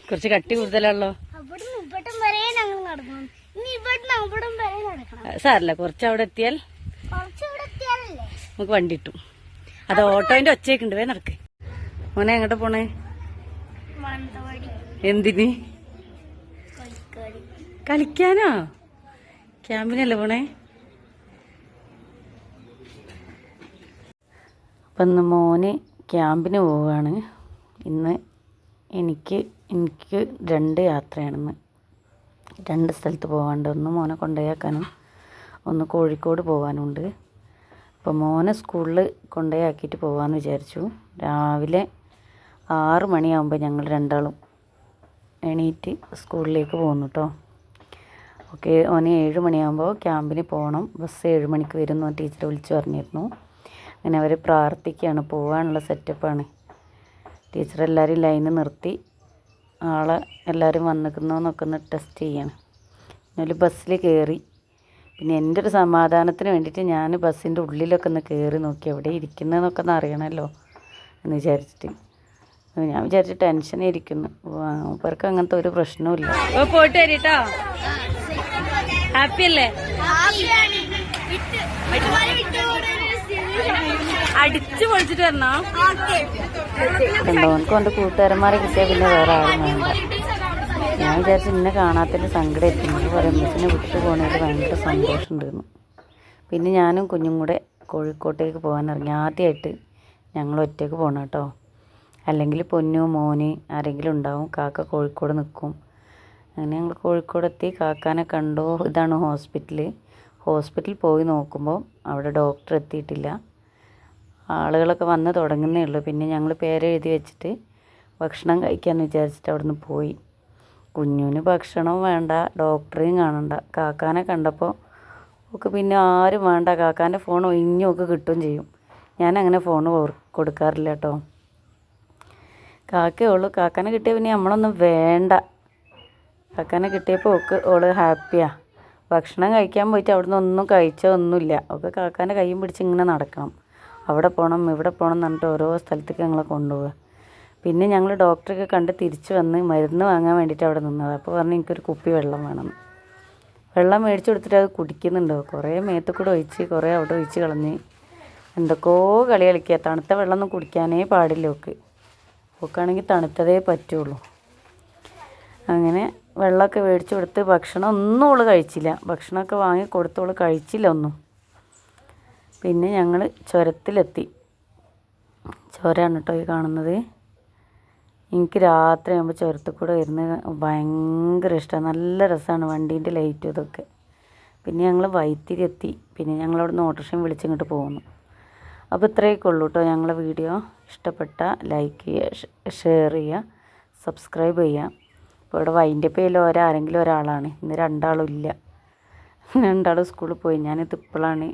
കുറച്ച് കട്ടി കൂടുതലാണല്ലോ. സാറില്ല, കുറച്ച് അവിടെ എത്തിയാൽ നമുക്ക് വണ്ടി കിട്ടും. അത് ഓട്ടോന്റെ ഒച്ചയൊക്കെ ഉണ്ട്. നടക്ക് മോനെ. എങ്ങോട്ട് പോണേ? എന്തിന്? കളിക്കാനോ? ക്യാമ്പിനല്ലേ പോണേ? അപ്പം ഇന്ന് മോന് ക്യാമ്പിന് പോവുകയാണ്. ഇന്ന് എനിക്ക് 2 യാത്രയാണിന്ന്. 2 സ്ഥലത്ത് പോകാനുണ്ട്. ഒന്ന് മോനെ കൊണ്ടുപോയാക്കാനും ഒന്ന് കോഴിക്കോട് പോകാനുണ്ട്. അപ്പോൾ മോനെ സ്കൂളിൽ കൊണ്ടുപോയാക്കിയിട്ട് പോകാമെന്ന് വിചാരിച്ചു. രാവിലെ 6 മണിയാകുമ്പോൾ ഞങ്ങൾ രണ്ടാളും എണീറ്റ് സ്കൂളിലേക്ക് പോകുന്നു കേട്ടോ. ഓക്കെ, ഓന് 7 മണിയാകുമ്പോൾ ക്യാമ്പിന് പോകണം. ബസ് 7 മണിക്ക് വരുന്നു ടീച്ചർ വിളിച്ച് പറഞ്ഞിരുന്നു. അങ്ങനെ അവർ പ്രാർത്ഥിക്കുകയാണ്, പോകാനുള്ള സെറ്റപ്പാണ്. ടീച്ചർ എല്ലാവരും ലൈന് നിർത്തി ആളെ എല്ലാവരും വന്നിരിക്കുന്നോന്നൊക്കെ ഒന്ന് ടെസ്റ്റ് ചെയ്യാണ്. പിന്നെ ബസ്സിൽ കയറി. പിന്നെ എൻ്റെ ഒരു സമാധാനത്തിന് വേണ്ടിയിട്ട് ഞാൻ ബസ്സിൻ്റെ ഉള്ളിലൊക്കെ ഒന്ന് കയറി നോക്കി എവിടെ ഇരിക്കുന്നതെന്നൊക്കെ ഒന്ന് അറിയണമല്ലോ എന്ന് വിചാരിച്ചിട്ട്. ഞാൻ വിചാരിച്ച് ടെൻഷൻ ഇരിക്കുന്നു. അവർക്ക് അങ്ങനത്തെ ഒരു പ്രശ്നവും ഇല്ല. പോയിട്ട് വരിട്ടോ. ഹാപ്പി അല്ലേ? അടിച്ചു പൊളിച്ചിട്ട് വരണോ? കണ്ടോ, എനിക്ക് എൻ്റെ കൂട്ടുകാരന്മാരെ കിട്ടിയാൽ പിന്നെ വേറെ ആരും വേണ്ട. ഞാൻ വിചാരിച്ചു ഇന്നെ കാണാത്തതിൻ്റെ സങ്കടം എത്തുന്നത് പറയും. മിസ്സിനെ വിട്ടു പോകുന്നതിൽ ഭയങ്കര സന്തോഷമുണ്ടായിരുന്നു. പിന്നെ ഞാനും കുഞ്ഞും കൂടെ കോഴിക്കോട്ടേക്ക് പോകാൻ ഇറങ്ങി. ആദ്യമായിട്ട് ഞങ്ങൾ ഒറ്റയ്ക്ക് പോകണം കേട്ടോ. അല്ലെങ്കിൽ പൊന്നു മോന് ആരെങ്കിലും ഉണ്ടാവും. കാക്ക കോഴിക്കോട് നിൽക്കും. അങ്ങനെ ഞങ്ങൾ കോഴിക്കോടെത്തി. കാക്കാനെ കണ്ടു. ഇതാണ് ഹോസ്പിറ്റലിൽ പോയി നോക്കുമ്പോൾ അവിടെ ഡോക്ടർ എത്തിയിട്ടില്ല. ആളുകളൊക്കെ വന്ന് തുടങ്ങുന്നേ ഉള്ളൂ. പിന്നെ ഞങ്ങൾ പേരെഴുതി വെച്ചിട്ട് ഭക്ഷണം കഴിക്കാമെന്ന് വിചാരിച്ചിട്ട് അവിടെ നിന്ന് പോയി. കുഞ്ഞുവിന് ഭക്ഷണവും വേണ്ട, ഡോക്ടറെയും കാണണ്ട. കാക്കാനെ കണ്ടപ്പോൾ ഒക്കെ പിന്നെ ആരും വേണ്ട. കാക്കാൻ്റെ ഫോൺ ഒഴിഞ്ഞൊക്കെ കിട്ടുകയും ചെയ്യും. ഞാനങ്ങനെ ഫോൺ കൊടുക്കാറില്ല കേട്ടോ. കാക്കയേ ഉള്ളൂ. കാക്കാനെ കിട്ടിയ പിന്നെ നമ്മളൊന്നും വേണ്ട. കാക്കാനെ കിട്ടിയപ്പോൾ ഓള് ഹാപ്പിയാണ്. ഭക്ഷണം കഴിക്കാൻ പോയിട്ട് അവിടെ നിന്ന് ഒന്നും കഴിച്ചൊന്നുമില്ല. ഒക്കെ കാക്കാൻ്റെ കൈയും പിടിച്ച് ഇങ്ങനെ നടക്കണം. അവിടെ പോകണം ഇവിടെ പോകണം എന്ന് പറഞ്ഞിട്ട് ഓരോ സ്ഥലത്തേക്ക് ഞങ്ങളെ കൊണ്ടുപോവുക. പിന്നെ ഞങ്ങൾ ഡോക്ടറൊക്കെ കണ്ട് തിരിച്ച് വന്ന് മരുന്ന് വാങ്ങാൻ വേണ്ടിയിട്ട് അവിടെ നിന്നത്. അപ്പോൾ പറഞ്ഞു എനിക്കൊരു കുപ്പി വെള്ളം വേണമെന്ന്. വെള്ളം മേടിച്ച് കൊടുത്തിട്ട് അത് കുടിക്കുന്നുണ്ടോ. കുറേ മേത്ത് കൂടെ ഒഴിച്ച് കുറേ അവിടെ ഒഴിച്ച് കളഞ്ഞ് എന്തൊക്കെയോ കളി കളിക്കുക. തണുത്ത വെള്ളമൊന്നും കുടിക്കാനേ പാടില്ല. ഓക്കാണെങ്കിൽ തണുത്തതേ പറ്റുള്ളൂ. അങ്ങനെ വെള്ളമൊക്കെ മേടിച്ച് കൊടുത്ത് ഭക്ഷണം ഒന്നും ഓള് കഴിച്ചില്ല. ഭക്ഷണമൊക്കെ വാങ്ങി കൊടുത്ത് ഓള് കഴിച്ചില്ല ഒന്നും. പിന്നെ ഞങ്ങൾ ചുരത്തിലെത്തി. ചുരമാണ് കേട്ടോ ഈ കാണുന്നത്. എനിക്ക് രാത്രിയാകുമ്പോൾ ചുരത്തിൽ കൂടെ വരുന്നത് ഭയങ്കര ഇഷ്ടമാണ്. നല്ല രസമാണ് വണ്ടീൻ്റെ ലൈറ്റും ഇതൊക്കെ. പിന്നെ ഞങ്ങൾ വൈത്തിരി എത്തി. പിന്നെ ഞങ്ങളവിടെ നിന്ന് ഓട്ടോറിക്ഷയും വിളിച്ചിങ്ങോട്ട് പോകുന്നു. അപ്പോൾ ഇത്രയൊക്കെ ഉള്ളൂ കേട്ടോ ഞങ്ങളെ വീഡിയോ. ഇഷ്ടപ്പെട്ട ലൈക്ക് ചെയ്യുക, ഷെയർ ചെയ്യുക, സബ്സ്ക്രൈബ് ചെയ്യുക. ഇപ്പോൾ ഇവിടെ വൈൻഡപ്പ് ചെയ്യൽ ആരെങ്കിലും ഒരാളാണ്. ഇന്ന് 2 ആളും ഇല്ല. 2 ആളും സ്കൂളിൽ പോയി. ഞാനിത് ഇപ്പോഴാണ്